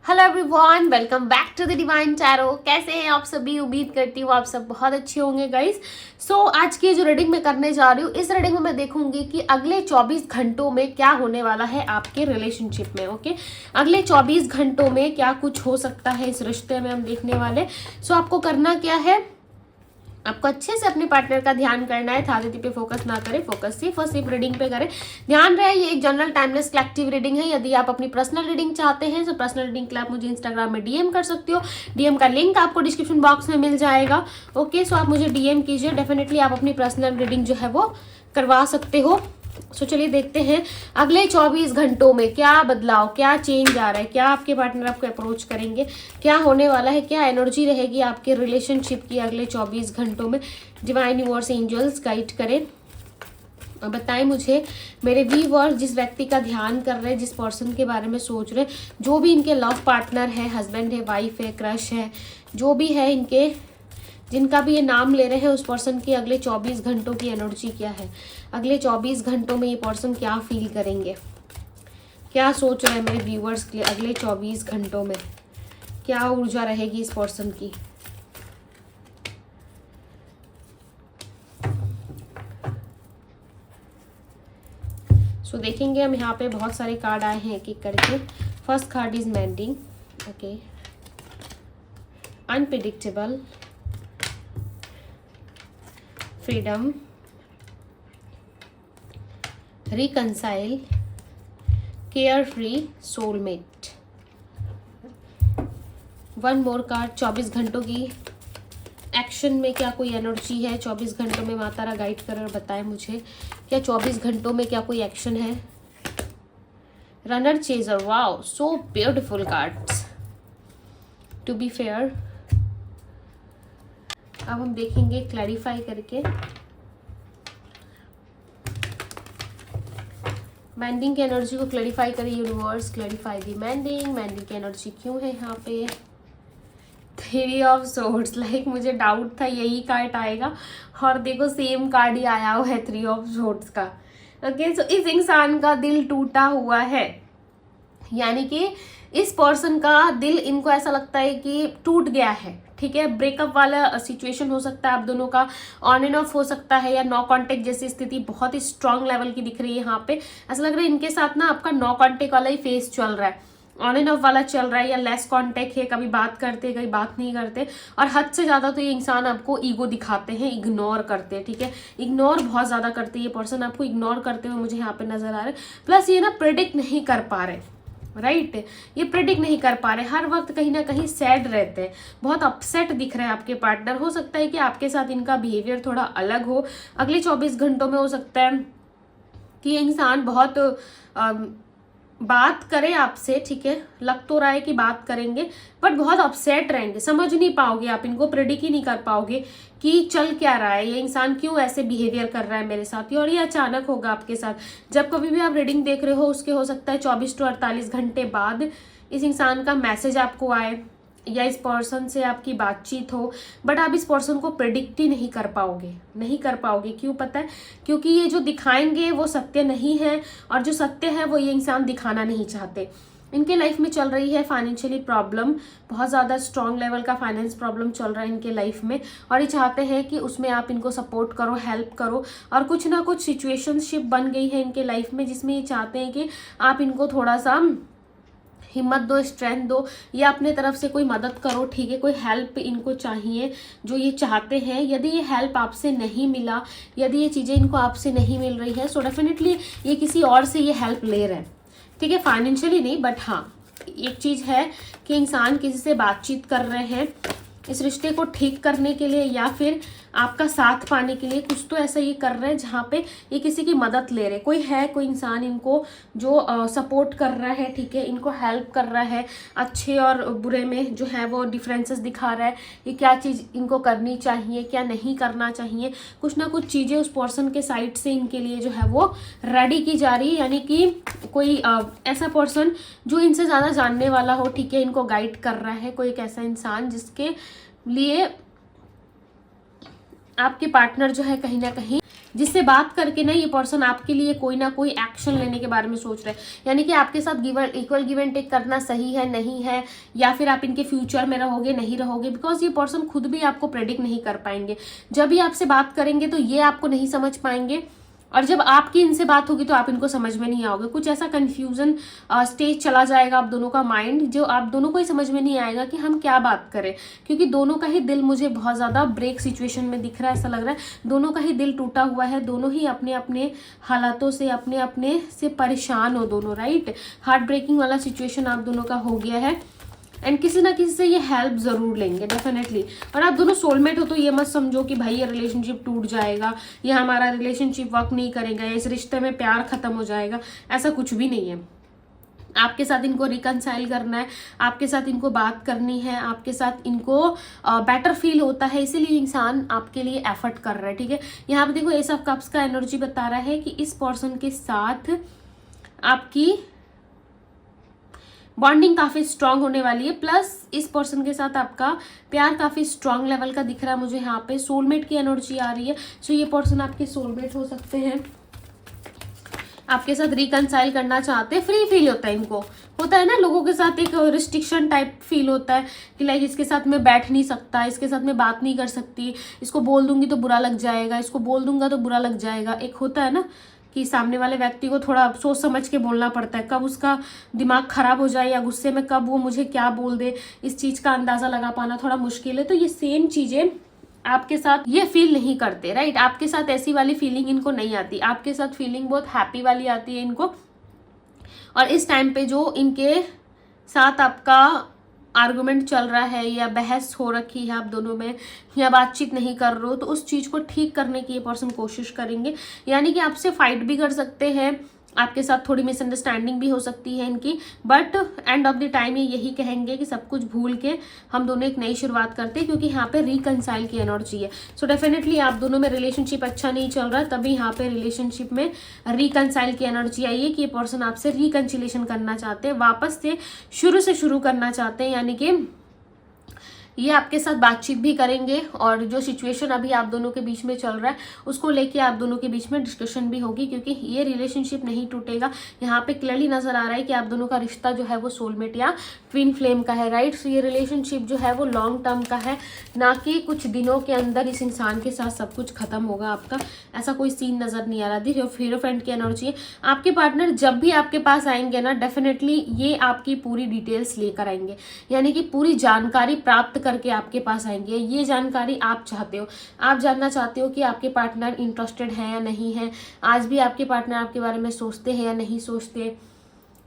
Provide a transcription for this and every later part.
Hello everyone, welcome back to the divine tarot. कैसे हैं आप सभी? उम्मीद करती हूँ आप सब बहुत अच्छे होंगे गाइस। आज की जो रीडिंग मैं करने जा रही हूँ, इस रीडिंग में मैं देखूंगी कि अगले 24 घंटों में क्या होने वाला है आपके रिलेशनशिप में। ओके, अगले 24 घंटों में क्या कुछ हो सकता है इस रिश्ते में हम देखने वाले। आपको करना क्या है, आपको अच्छे से अपने पार्टनर का ध्यान करना है। थालीती पे फोकस ना करें, फोकस सिर्फ और सिर्फ रीडिंग पे करें। ध्यान रहे ये एक जनरल टाइमलेस कलेक्टिव रीडिंग है। यदि आप अपनी पर्सनल रीडिंग चाहते हैं तो पर्सनल रीडिंग के लिए आप मुझे इंस्टाग्राम में डीएम कर सकते हो। डीएम का लिंक आपको डिस्क्रिप्शन बॉक्स में मिल जाएगा। ओके, आप मुझे डीएम कीजिए, डेफिनेटली आप अपनी पर्सनल रीडिंग जो है वो करवा सकते हो। चलिए देखते हैं अगले 24 घंटों में क्या बदलाव, क्या चेंज आ रहा है, क्या आपके पार्टनर आपको अप्रोच करेंगे, क्या होने वाला है, क्या एनर्जी रहेगी आपके रिलेशनशिप की अगले 24 घंटों में। डिवाइन यूनिवर्स एंजल्स गाइड करें और बताएं मुझे मेरे व्यूअर्स, जिस व्यक्ति का ध्यान कर रहे हैं, जिस पर्सन के बारे में सोच रहे हैं, जो भी इनके लव पार्टनर है, हस्बैंड है, वाइफ है, क्रश है, जो भी है इनके, जिनका भी ये नाम ले रहे हैं, उस पर्सन की अगले 24 घंटों की एनर्जी क्या है। अगले 24 घंटों में ये पर्सन क्या फील करेंगे, क्या सोच रहे हैं मेरे व्यूअर्स के लिए अगले 24 घंटों में, क्या ऊर्जा रहेगी इस पर्सन की। देखेंगे हम, यहाँ पे बहुत सारे कार्ड आए हैं एक एक करके। First card is mending, okay, unpredictable, freedom, reconcile, care free, soulmate. One more card, 24 घंटों की एक्शन में क्या कोई एनर्जी है। 24 घंटों में माता रा गाइड कर और बताए मुझे क्या 24 घंटों में क्या कोई एक्शन है। Runner chaser, wow, so beautiful cards to be fair. अब हम देखेंगे क्लैरिफाई करके मैंडिंग की एनर्जी को क्लैरिफाई करें यूनिवर्स। क्लैरिफाई दी मैंडिंग, मैंडिंग की एनर्जी क्यों है यहाँ पे। थ्री ऑफ सोर्ड्स, लाइक मुझे डाउट था यही कार्ड आएगा और देखो सेम कार्ड ही आया हुआ है, थ्री ऑफ सोर्ड्स का। ओके, इस इंसान का दिल टूटा हुआ है, यानी कि इस पर्सन का दिल, इनको ऐसा लगता है कि टूट गया है। ठीक है, ब्रेकअप वाला सिचुएशन हो सकता है आप दोनों का, ऑन एंड ऑफ हो सकता है, या नो कांटेक्ट जैसी स्थिति बहुत ही स्ट्रांग लेवल की दिख रही है यहाँ पे। ऐसा लग रहा है इनके साथ ना आपका नो कांटेक्ट वाला ही फेस चल रहा है, ऑन एंड ऑफ वाला चल रहा है, या लेस कांटेक्ट है, कभी बात करते कभी बात नहीं करते, और हद से ज्यादा तो ये इंसान आपको ईगो दिखाते हैं, इग्नोर करते हैं। ठीक है, इग्नोर बहुत ज्यादा करते हैं ये पर्सन, आपको इग्नोर करते हुए मुझे यहाँ पे नजर आ रहे हैं। प्लस ये ना प्रेडिक्ट नहीं कर पा रहे, राइट, ये प्रेडिक्ट नहीं कर पा रहे, हर वक्त कहीं ना कहीं सैड रहते हैं, बहुत अपसेट दिख रहे हैं आपके पार्टनर। हो सकता है कि आपके साथ इनका बिहेवियर थोड़ा अलग हो अगले 24 घंटों में। हो सकता है कि ये इंसान बहुत बात करे आपसे, ठीक है, लग तो रहा है कि बात करेंगे, बट बहुत अपसेट रहेंगे, समझ नहीं पाओगे आप इनको, प्रेडिक्ट ही नहीं कर पाओगे कि चल क्या रहा है, ये इंसान क्यों ऐसे बिहेवियर कर रहा है मेरे साथ। और ये अचानक होगा आपके साथ। जब कभी भी आप रीडिंग देख रहे हो, उसके हो सकता है 24 to 48 घंटे बाद इस इंसान का मैसेज आपको आए, या इस पर्सन से आपकी बातचीत हो, बट आप इस पर्सन को प्रेडिक्ट ही नहीं कर पाओगे, नहीं कर पाओगे। क्यों पता है? क्योंकि ये जो दिखाएंगे वो सत्य नहीं है, और जो सत्य है वो ये इंसान दिखाना नहीं चाहते। इनके लाइफ में चल रही है फाइनेंशियली प्रॉब्लम, बहुत ज़्यादा स्ट्रॉन्ग लेवल का फाइनेंस प्रॉब्लम चल रहा है इनके लाइफ में, और ये चाहते हैं कि उसमें आप इनको सपोर्ट करो, हेल्प करो। और कुछ ना कुछ सिचुएशनशिप बन गई है इनके लाइफ में, जिसमें ये चाहते हैं कि आप इनको थोड़ा सा हिम्मत दो, स्ट्रेंथ दो, या अपने तरफ से कोई मदद करो। ठीक है, कोई हेल्प इनको चाहिए जो ये चाहते हैं। यदि ये हेल्प आपसे नहीं मिला, यदि ये चीज़ें इनको आपसे नहीं मिल रही है, सो डेफिनेटली ये किसी और से ये हेल्प ले रहे हैं। ठीक है, फाइनेंशियली नहीं, बट हाँ एक चीज़ है कि इंसान किसी से बातचीत कर रहे हैं इस रिश्ते को ठीक करने के लिए, या फिर आपका साथ पाने के लिए। कुछ तो ऐसा ये कर रहे हैं जहाँ पे ये किसी की मदद ले रहे, कोई है, कोई इंसान इनको जो सपोर्ट कर रहा है, ठीक है, इनको हेल्प कर रहा है, अच्छे और बुरे में जो है वो डिफरेंसेस दिखा रहा है, ये क्या चीज़ इनको करनी चाहिए, क्या नहीं करना चाहिए। कुछ ना कुछ चीज़ें उस पर्सन के साइड से इनके लिए जो है वो रेडी की जा रही है, यानी कि कोई ऐसा पर्सन जो इनसे ज़्यादा जानने वाला हो, ठीक है, इनको गाइड कर रहा है, कोई एक ऐसा इंसान जिसके लिए आपके पार्टनर जो है कहीं ना कहीं जिससे बात करके ना ये पर्सन आपके लिए कोई ना कोई एक्शन लेने के बारे में सोच रहे हैं। यानी कि आपके साथ इक्वल गिव एंड टेक करना सही है नहीं है, या फिर आप इनके फ्यूचर में रहोगे नहीं रहोगे, बिकॉज ये पर्सन खुद भी आपको प्रेडिक्ट नहीं कर पाएंगे। जब भी आपसे बात करेंगे तो ये आपको नहीं समझ पाएंगे, और जब आपकी इनसे बात होगी तो आप इनको समझ में नहीं आओगे। कुछ ऐसा कंफ्यूजन स्टेज चला जाएगा आप दोनों का माइंड, जो आप दोनों को ही समझ में नहीं आएगा कि हम क्या बात करें, क्योंकि दोनों का ही दिल मुझे बहुत ज़्यादा ब्रेक सिचुएशन में दिख रहा है। ऐसा लग रहा है दोनों का ही दिल टूटा हुआ है, दोनों ही अपने अपने हालातों से अपने अपने से परेशान हो दोनों, राइट। हार्ट ब्रेकिंग वाला सिचुएशन आप दोनों का हो गया है, एंड किसी ना किसी से ये हेल्प जरूर लेंगे डेफिनेटली। और आप दोनों सोलमेट हो तो ये मत समझो कि भाई ये रिलेशनशिप टूट जाएगा या हमारा रिलेशनशिप वर्क नहीं करेगा या इस रिश्ते में प्यार खत्म हो जाएगा, ऐसा कुछ भी नहीं है। आपके साथ इनको रिकनसाइल करना है, आपके साथ इनको बात करनी है, आपके साथ इनको बेटर फील होता है, इसीलिए इंसान आपके लिए एफर्ट कर रहा है, ठीक है। यहाँ पे देखो एस ऑफ कप्स का एनर्जी बता रहा है कि इस पर्सन के साथ आपकी बॉन्डिंग काफ़ी स्ट्रांग होने वाली है, प्लस इस पर्सन के साथ आपका प्यार काफ़ी स्ट्रांग लेवल का दिख रहा है मुझे। यहाँ पे सोलमेट की एनर्जी आ रही है, सो ये पर्सन आपके सोलमेट हो सकते हैं, आपके साथ रिकनसाइल करना चाहते हैं। फ्री फील होता है इनको, होता है ना लोगों के साथ एक रिस्ट्रिक्शन टाइप फील होता है कि लाइक इसके साथ मैं बैठ नहीं सकता, इसके साथ मैं बात नहीं कर सकती, इसको बोल दूंगी तो बुरा लग जाएगा, इसको बोल दूंगा तो बुरा लग जाएगा। एक होता है ना कि सामने वाले व्यक्ति को थोड़ा सोच समझ के बोलना पड़ता है, कब उसका दिमाग खराब हो जाए या गुस्से में कब वो मुझे क्या बोल दे, इस चीज़ का अंदाज़ा लगा पाना थोड़ा मुश्किल है। तो ये सेम चीज़ें आपके साथ ये फील नहीं करते, राइट। आपके साथ ऐसी वाली फीलिंग इनको नहीं आती, आपके साथ फीलिंग बहुत हैप्पी वाली आती है इनको। और इस टाइम पे जो इनके साथ आपका आर्गुमेंट चल रहा है या बहस हो रखी है आप दोनों में, या बातचीत नहीं कर रहे हो, तो उस चीज़ को ठीक करने की ये पर्सन कोशिश करेंगे। यानी कि आपसे फाइट भी कर सकते हैं, आपके साथ थोड़ी मिसअंडरस्टैंडिंग भी हो सकती है इनकी, but end of the time ये यही कहेंगे कि सब कुछ भूल के हम दोनों एक नई शुरुआत करते हैं, क्योंकि यहाँ पे रिकनसाइल की एनर्जी है। सो डेफिनेटली आप दोनों में रिलेशनशिप अच्छा नहीं चल रहा है, तभी यहाँ पे रिलेशनशिप में रिकनसाइल की एनर्जी आई है कि ये पर्सन आपसे रिकनसिलेशन करना चाहते हैं, वापस से शुरू करना चाहते हैं। यानी कि ये आपके साथ बातचीत भी करेंगे, और जो सिचुएशन अभी आप दोनों के बीच में चल रहा है उसको लेके आप दोनों के बीच में डिस्कशन भी होगी, क्योंकि ये रिलेशनशिप नहीं टूटेगा। यहाँ पे क्लियरली नजर आ रहा है कि आप दोनों का रिश्ता जो है वो सोलमेट या ट्विन फ्लेम का है, राइट। सो ये रिलेशनशिप जो है वो लॉन्ग टर्म का है, ना कि कुछ दिनों के अंदर इस इंसान के साथ सब कुछ खत्म होगा आपका, ऐसा कोई सीन नजर नहीं आ रहा। दी हीरोफेंट की एनर्जी है। आपके पार्टनर जब भी आपके पास आएंगे ना, डेफिनेटली ये आपकी पूरी डिटेल्स लेकर आएंगे, यानी कि पूरी जानकारी प्राप्त करके आपके पास आएंगे। ये जानकारी आप चाहते हो, आप जानना चाहते हो कि आपके पार्टनर इंटरेस्टेड है या नहीं है, आज भी आपके पार्टनर आपके बारे में सोचते हैं या नहीं सोचते,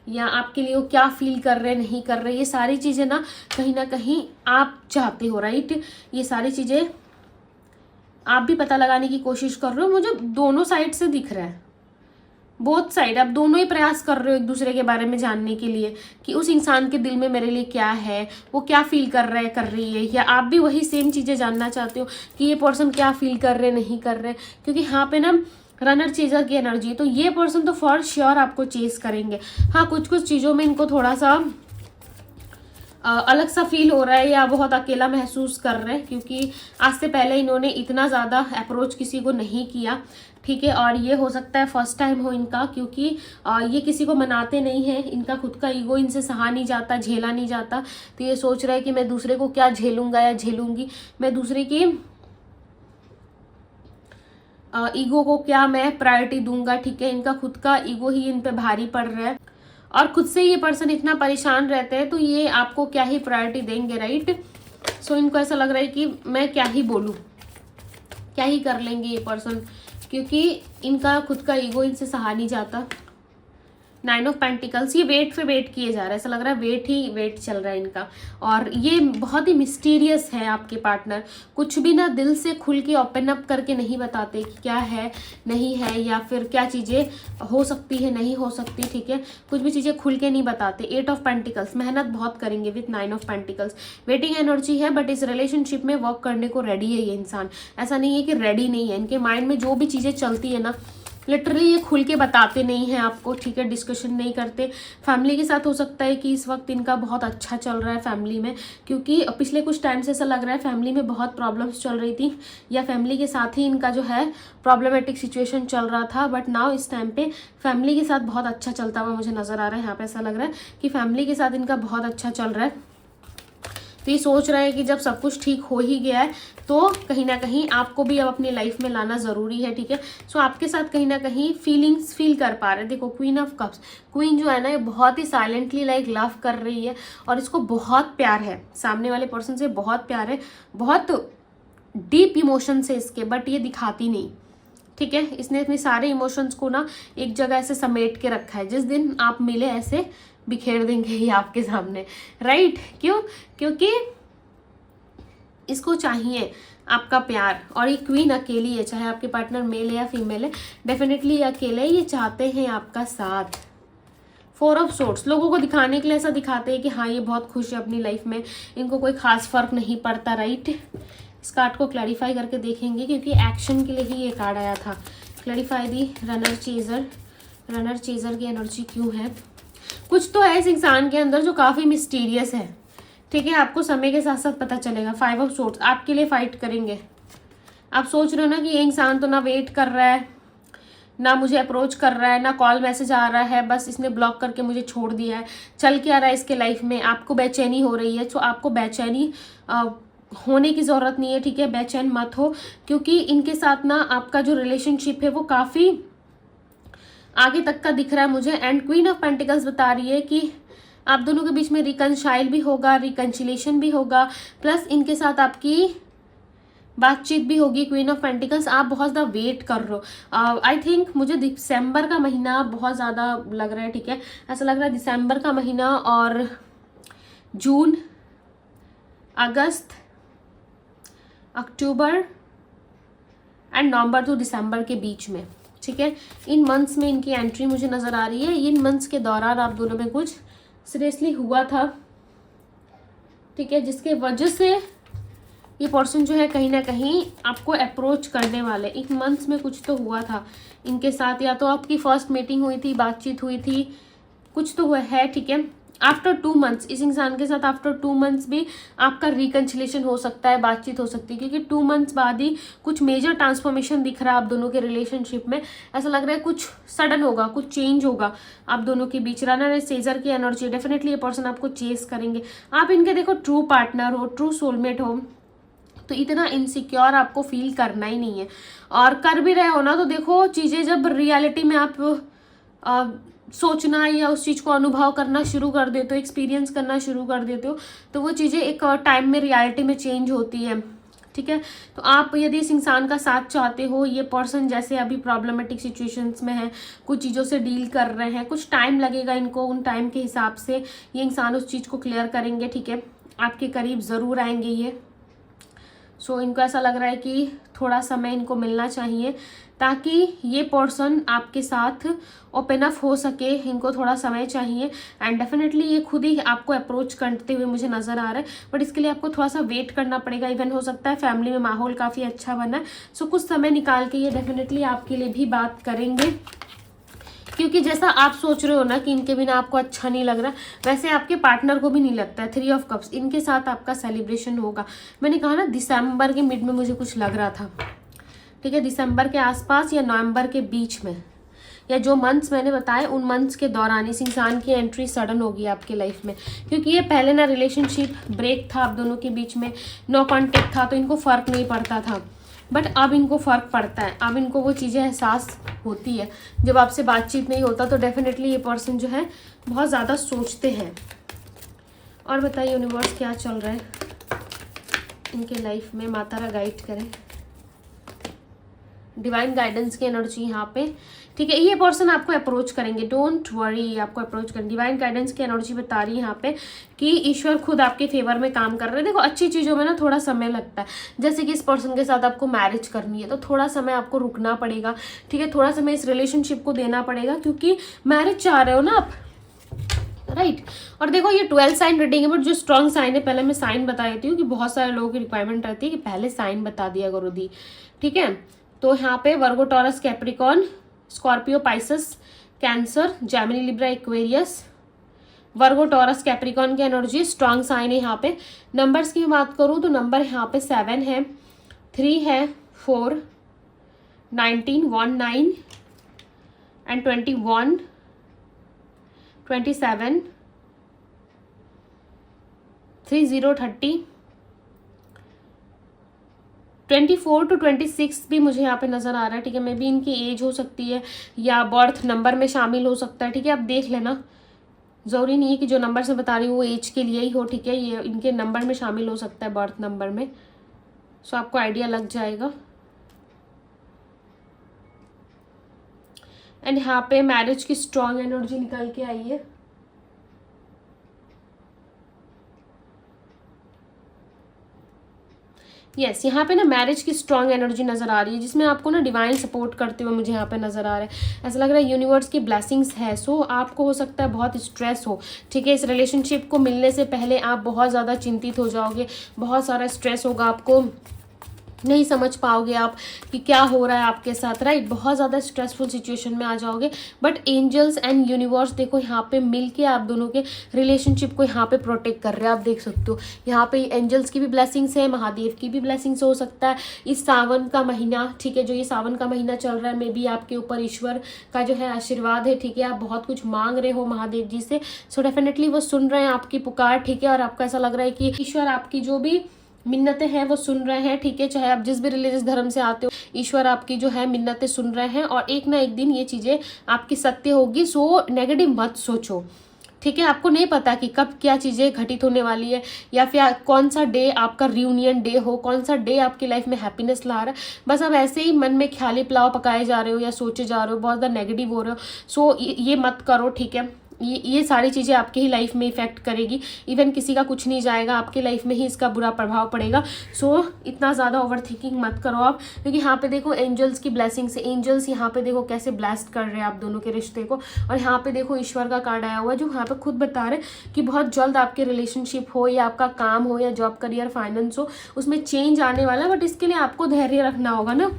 या आपके लिए वो क्या फील कर रहे नहीं कर रहे। ये सारी चीज़ें ना कहीं आप चाहते हो, राइट। ये सारी चीज़ें आप भी पता लगाने की कोशिश कर रहे हो, मुझे दोनों साइड से दिख रहा है, बोथ साइड आप दोनों ही प्रयास कर रहे हो एक दूसरे के बारे में जानने के लिए कि उस इंसान के दिल में मेरे लिए क्या है, वो क्या फील कर रहा है कर रही है, या आप भी वही सेम चीज़ें जानना चाहते हो कि ये पर्सन क्या फील कर रहे नहीं कर रहे। क्योंकि यहाँ पे ना रनर चेजर की एनर्जी है, तो ये पर्सन तो फॉर श्योर आपको चेस करेंगे। हाँ, कुछ चीज़ों में इनको थोड़ा सा अलग सा फील हो रहा है या बहुत अकेला महसूस कर रहे हैं, क्योंकि आज से पहले इन्होंने इतना ज़्यादा अप्रोच किसी को नहीं किया, ठीक है। और ये हो सकता है फर्स्ट टाइम हो इनका, क्योंकि ये किसी को मनाते नहीं हैं, इनका खुद का ईगो इनसे सहा नहीं जाता, झेला नहीं जाता। तो ये सोच रहा है कि मैं दूसरे को क्या झेलूंगा या झेलूंगी, मैं दूसरे की ईगो को क्या मैं प्रायोरिटी दूंगा, ठीक है। इनका खुद का ईगो ही इन पे भारी पड़ रहा है, और खुद से ये पर्सन इतना परेशान रहते हैं, तो ये आपको क्या ही प्रायोरिटी देंगे, राइट। सो इनको ऐसा लग रहा है कि मैं क्या ही बोलूँ, क्या ही कर लेंगे ये पर्सन, क्योंकि इनका खुद का ईगो इनसे सहा नहीं जाता। 9 ऑफ पेंटिकल्स, ये वेट पे वेट किए जा रहा है, ऐसा लग रहा है वेट चल रहा है इनका। और ये बहुत ही मिस्टीरियस है आपके पार्टनर, कुछ भी ना दिल से खुल के ओपन अप करके नहीं बताते कि क्या है नहीं है, या फिर क्या चीज़ें हो सकती है नहीं हो सकती, ठीक है। कुछ भी चीज़ें खुल के नहीं बताते। 8 ऑफ पेंटिकल्स, मेहनत बहुत करेंगे with 9 of pentacles. Waiting energy है, बट इस रिलेशनशिप में वर्क करने को रेडी है ये इंसान, ऐसा नहीं है कि रेडी नहीं है। इनके माइंड में जो भी चीज़ें चलती है ना, लिटरली ये खुल के बताते नहीं हैं आपको, ठीक है, डिस्कशन नहीं करते। फैमिली के साथ हो सकता है कि इस वक्त इनका बहुत अच्छा चल रहा है फैमिली में, क्योंकि पिछले कुछ टाइम से ऐसा लग रहा है फैमिली में बहुत प्रॉब्लम्स चल रही थी, या फैमिली के साथ ही इनका जो है प्रॉब्लमेटिक सिचुएशन चल रहा था। बट नाउ इस टाइम पे फैमिली के साथ बहुत अच्छा चलता हुआ मुझे नज़र आ रहा है। यहाँ पे ऐसा लग रहा है कि फैमिली के साथ इनका बहुत अच्छा चल रहा है। तो ये सोच रहे हैं कि जब सब कुछ ठीक हो ही गया है तो कहीं ना कहीं आपको भी अब अपनी लाइफ में लाना ज़रूरी है, ठीक है। सो आपके साथ कहीं ना कहीं फीलिंग्स फील कर पा रहे हैं। देखो क्वीन ऑफ कप्स, क्वीन जो है ना ये बहुत ही साइलेंटली लाइक लव कर रही है और इसको बहुत प्यार है, सामने वाले पर्सन से बहुत प्यार है, बहुत डीप इमोशन से इसके, बट ये दिखाती नहीं, ठीक है। इसने अपने सारे इमोशंस को ना एक जगह ऐसे समेट के रखा है, जिस दिन आप मिले ऐसे बिखेर देंगे ये आपके सामने, राइट। क्यों? क्योंकि इसको चाहिए आपका प्यार, और ये क्वीन अकेली है, चाहे आपके पार्टनर मेल है या फीमेल है, डेफिनेटली ये अकेले ये चाहते हैं आपका साथ। 4 ऑफ सोर्ड्स लोगों को दिखाने के लिए ऐसा दिखाते हैं कि हाँ ये बहुत खुश है अपनी लाइफ में, इनको कोई खास फर्क नहीं पड़ता, राइट। इस कार्ड को क्लैरिफाई करके देखेंगे क्योंकि एक्शन के लिए ही ये कार्ड आया था। क्लैरिफाई दी रनर चेजर, रनर चेजर की एनर्जी क्यों है? कुछ तो है इस इंसान के अंदर जो काफ़ी मिस्टीरियस है, ठीक है, आपको समय के साथ साथ पता चलेगा। 5 ऑफ सोर्ड्स आपके लिए फाइट करेंगे। आप सोच रहे हो ना कि ये इंसान तो ना वेट कर रहा है, ना मुझे अप्रोच कर रहा है, ना कॉल मैसेज आ रहा है, बस इसने ब्लॉक करके मुझे छोड़ दिया है, चल के आ रहा है इसके लाइफ में, आपको बेचैनी हो रही है। तो आपको बेचैनी होने की ज़रूरत नहीं है, ठीक है, बेचैन मत हो, क्योंकि इनके साथ ना आपका जो रिलेशनशिप है वो काफ़ी आगे तक का दिख रहा है मुझे। एंड क्वीन ऑफ पेंटिकल्स बता रही है कि आप दोनों के बीच में रिकंसाइल भी होगा, रिकंसिलेशन भी होगा, प्लस इनके साथ आपकी बातचीत भी होगी। क्वीन ऑफ पेंटिकल्स, आप बहुत ज़्यादा वेट कर रहे हो। आई थिंक मुझे दिसंबर का महीना बहुत ज़्यादा लग रहा है, ठीक है, ऐसा लग रहा है दिसंबर का महीना और जून, अगस्त, अक्टूबर एंड नवंबर टू दिसंबर के बीच में, ठीक है, इन मंथ्स में इनकी एंट्री मुझे नज़र आ रही है। इन मंथ्स के दौरान आप दोनों में कुछ सीरियसली हुआ था, ठीक है, जिसके वजह से ये पर्सन जो है कहीं ना कहीं आपको अप्रोच करने वाले। इन मंथ्स में कुछ तो हुआ था इनके साथ, या तो आपकी फर्स्ट मीटिंग हुई थी, बातचीत हुई थी, कुछ तो हुआ है, ठीक है। आफ्टर 2 मंथ्स इस इंसान के साथ आफ्टर 2 मंथ्स भी आपका रिकंसिलेशन हो सकता है, बातचीत हो सकती है, क्योंकि 2 मंथ्स बाद ही कुछ मेजर ट्रांसफॉर्मेशन दिख रहा है आप दोनों के रिलेशनशिप में। ऐसा लग रहा है कुछ सडन होगा, कुछ चेंज होगा आप दोनों के बीच। रनर एंड सेजर की एनर्जी, डेफिनेटली ये पर्सन आपको चेस करेंगे। आप इनके देखो ट्रू पार्टनर हो, ट्रू सोलमेट हो, तो इतना इनसिक्योर आपको फील करना ही नहीं है। और कर भी रहे हो ना तो देखो चीज़ें जब रियलिटी में आप सोचना या उस चीज़ को अनुभव करना शुरू कर देते हो, एक्सपीरियंस करना शुरू कर देते हो, तो वो चीज़ें एक टाइम में रियलिटी में चेंज होती है, ठीक है। तो आप यदि इस इंसान का साथ चाहते हो, ये पर्सन जैसे अभी प्रॉब्लमेटिक सिचुएशंस में है, कुछ चीज़ों से डील कर रहे हैं, कुछ टाइम लगेगा इनको, उन टाइम के हिसाब से ये इंसान उस चीज़ को क्लियर करेंगे, ठीक है, आपके करीब ज़रूर आएंगे ये। सो इनको ऐसा लग रहा है कि थोड़ा समय इनको मिलना चाहिए ताकि ये पर्सन आपके साथ ओपन अप हो सके, इनको थोड़ा समय चाहिए। एंड डेफिनेटली ये खुद ही आपको अप्रोच करते हुए मुझे नज़र आ रहा है, बट इसके लिए आपको थोड़ा सा वेट करना पड़ेगा। इवन हो सकता है फैमिली में माहौल काफ़ी अच्छा बना है, सो कुछ समय निकाल के ये डेफिनेटली आपके लिए भी बात करेंगे, क्योंकि जैसा आप सोच रहे हो ना कि इनके बिना आपको अच्छा नहीं लग रहा, वैसे आपके पार्टनर को भी नहीं लगता है। 3 ऑफ कप्स, इनके साथ आपका सेलिब्रेशन होगा। मैंने कहा ना दिसंबर के मिड में मुझे कुछ लग रहा था, ठीक है, दिसंबर के आसपास या नवंबर के बीच में, या जो मंथ्स मैंने बताए उन मंथ्स के दौरान इस इंसान की एंट्री सडन होगी आपके लाइफ में। क्योंकि ये पहले ना रिलेशनशिप ब्रेक था आप दोनों के बीच में, नो कॉन्टेक्ट था, तो इनको फ़र्क नहीं पड़ता था, बट अब इनको फ़र्क पड़ता है। अब इनको वो चीज़ें एहसास होती है, जब आपसे बातचीत नहीं होता तो डेफिनेटली ये पर्सन जो है बहुत ज़्यादा सोचते हैं। और बताइए यूनिवर्स क्या चल रहा है इनके लाइफ में, माता रा गाइड करें, डिवाइन गाइडेंस की एनर्जी यहाँ पे, ठीक है। ये पर्सन आपको अप्रोच करेंगे, डोंट वरी, आपको अप्रोच करेंगे। डिवाइन गाइडेंस की एनर्जी बता रही है यहाँ पे कि ईश्वर खुद आपके फेवर में काम कर रहे हैं। देखो अच्छी चीज़ों में ना थोड़ा समय लगता है, जैसे कि इस पर्सन के साथ आपको मैरिज करनी है तो थोड़ा समय आपको रुकना पड़ेगा, ठीक है, थोड़ा समय इस रिलेशनशिप को देना पड़ेगा, क्योंकि मैरिज चाह रहे हो ना आप, राइट। और देखो ये 12 साइन रीडिंग है, बट जो स्ट्रॉन्ग साइन है, पहले मैं साइन बता देती हूँ कि बहुत सारे लोगों की रिक्वायरमेंट रहती है कि पहले साइन बता दिया करो दी, ठीक है। तो यहाँ पे Virgo, Taurus, Capricorn, Scorpio, Pisces, Cancer, Gemini, Libra, Aquarius, Virgo, Taurus, Capricorn की एनर्जी स्ट्रांग साइन है यहाँ पे। नंबर्स की बात करूँ तो नंबर यहाँ पे 7 है, 3 है, 4, 19, 19 एंड 21, 27, 30, 30, 24 to 26 भी मुझे यहाँ पे नज़र आ रहा है, ठीक है। मे बी इनकी एज हो सकती है या बर्थ नंबर में शामिल हो सकता है, ठीक है। आप देख लेना, ज़रूरी नहीं है कि जो नंबर से बता रही हूँ वो एज के लिए ही हो, ठीक है। ये इनके नंबर में शामिल हो सकता है, बर्थ नंबर में, सो आपको आइडिया लग जाएगा। एंड यहाँ पे मैरिज की स्ट्रॉन्ग एनर्जी निकल के आई है। यस, यहाँ पे ना मैरिज की स्ट्रॉन्ग एनर्जी नज़र आ रही है, जिसमें आपको ना डिवाइन सपोर्ट करते हुए मुझे यहाँ पे नज़र आ रहा है। ऐसा लग रहा है यूनिवर्स की ब्लेसिंग्स है। सो आपको हो सकता है बहुत स्ट्रेस हो, ठीक है। इस रिलेशनशिप को मिलने से पहले आप बहुत ज़्यादा चिंतित हो जाओगे, बहुत सारा स्ट्रेस होगा आपको, नहीं समझ पाओगे आप कि क्या हो रहा है आपके साथ, राइट। बहुत ज़्यादा स्ट्रेसफुल सिचुएशन में आ जाओगे। बट एंजल्स एंड यूनिवर्स देखो यहाँ पे मिलके आप दोनों के रिलेशनशिप को यहाँ पे प्रोटेक्ट कर रहे हैं। आप देख सकते हो यहाँ पे एंजल्स की भी ब्लेसिंग्स है, महादेव की भी ब्लेसिंग्स हो सकता है। इस सावन का महीना, ठीक है, जो ये सावन का महीना चल रहा है, मे बी आपके ऊपर ईश्वर का जो है आशीर्वाद है, ठीक है। आप बहुत कुछ मांग रहे हो महादेव जी से, सो डेफिनेटली वो सुन रहे हैं आपकी पुकार, ठीक है। और आपको ऐसा लग रहा है कि ईश्वर आपकी जो भी मिन्नतें हैं वो सुन रहे हैं, ठीक है। चाहे आप जिस भी रिलीजियस धर्म से आते हो, ईश्वर आपकी जो है मिन्नतें सुन रहे हैं और एक ना एक दिन ये चीज़ें आपकी सत्य होगी। सो नेगेटिव मत सोचो, ठीक है। आपको नहीं पता कि कब क्या चीज़ें घटित होने वाली है या फिर कौन सा डे आपका रियूनियन डे हो, कौन सा डे आपकी लाइफ में हैप्पीनेस ला रहा है। बस आप ऐसे ही मन में ख्याली पुलाव पकाए जा रहे हो या सोचे जा रहे हो, बहुत ज़्यादा नेगेटिव हो रहे हो। सो ये मत करो, ठीक है। ये सारी चीज़ें आपके ही लाइफ में इफेक्ट करेगी। इवन किसी का कुछ नहीं जाएगा, आपके लाइफ में ही इसका बुरा प्रभाव पड़ेगा। सो इतना ज़्यादा ओवर थिंकिंग मत करो आप, क्योंकि यहाँ पे देखो एंजल्स की ब्लेसिंग से, एंजल्स यहाँ पे देखो कैसे ब्लेस्ड कर रहे हैं आप दोनों के रिश्ते को। और यहाँ पे देखो ईश्वर का कार्ड आया हुआ है, जो यहाँ पे खुद बता रहे हैं कि बहुत जल्द आपके रिलेशनशिप हो या आपका काम हो या जॉब, करियर, फाइनेंस हो, उसमें चेंज आने वाला है। बट इसके लिए आपको धैर्य रखना होगा ना,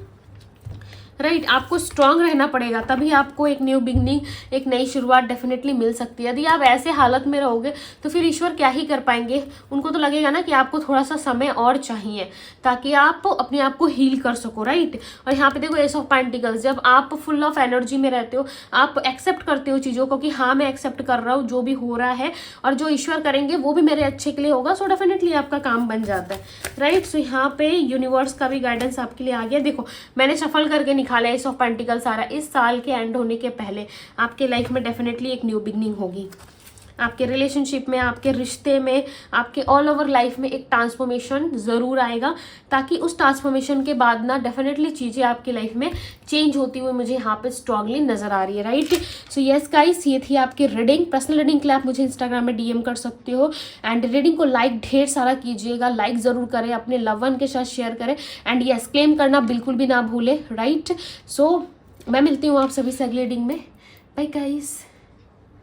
राइट। आपको स्ट्रांग रहना पड़ेगा, तभी आपको एक न्यू बिगनिंग, एक नई शुरुआत डेफिनेटली मिल सकती है। यदि आप ऐसे हालत में रहोगे तो फिर ईश्वर क्या ही कर पाएंगे। उनको तो लगेगा ना कि आपको थोड़ा सा समय और चाहिए ताकि आप अपने आप को हील कर सको, राइट। और यहाँ पे देखो एस ऑफ पेंटिकल्स, जब आप फुल ऑफ एनर्जी में रहते हो, आप एक्सेप्ट करते हो चीज़ों को कि हाँ मैं एक्सेप्ट कर रहा हूँ जो भी हो रहा है, और जो ईश्वर करेंगे वो भी मेरे अच्छे के लिए होगा। सो डेफिनेटली आपका काम बन जाता है, राइट। सो यहाँ पे यूनिवर्स का भी गाइडेंस आपके लिए आ गया। देखो मैंने सफल करके निकाला एस ऑफ पेंटिकल्स आ रहा है। इस साल के एंड होने के पहले आपके लाइफ में डेफिनेटली एक न्यू बिगनिंग होगी। आपके रिलेशनशिप में, आपके रिश्ते में, आपके ऑल ओवर लाइफ में एक ट्रांसफॉर्मेशन ज़रूर आएगा, ताकि उस ट्रांसफॉर्मेशन के बाद ना डेफिनेटली चीज़ें आपकी लाइफ में चेंज होती हुई मुझे यहाँ पे स्ट्रांगली नज़र आ रही है, राइट। सो यस गाइस, ये थी आपकी रीडिंग। पर्सनल रीडिंग के लिए आप मुझे इंस्टाग्राम में DM कर सकते हो। एंड रीडिंग को लाइक ढेर सारा कीजिएगा, लाइक ज़रूर करें, अपने लव वन के साथ शेयर करें। एंड यस, क्लेम करना बिल्कुल भी ना भूलें, राइट। सो मैं मिलती हूँ आप सभी से अगली रीडिंग में। Bye guys.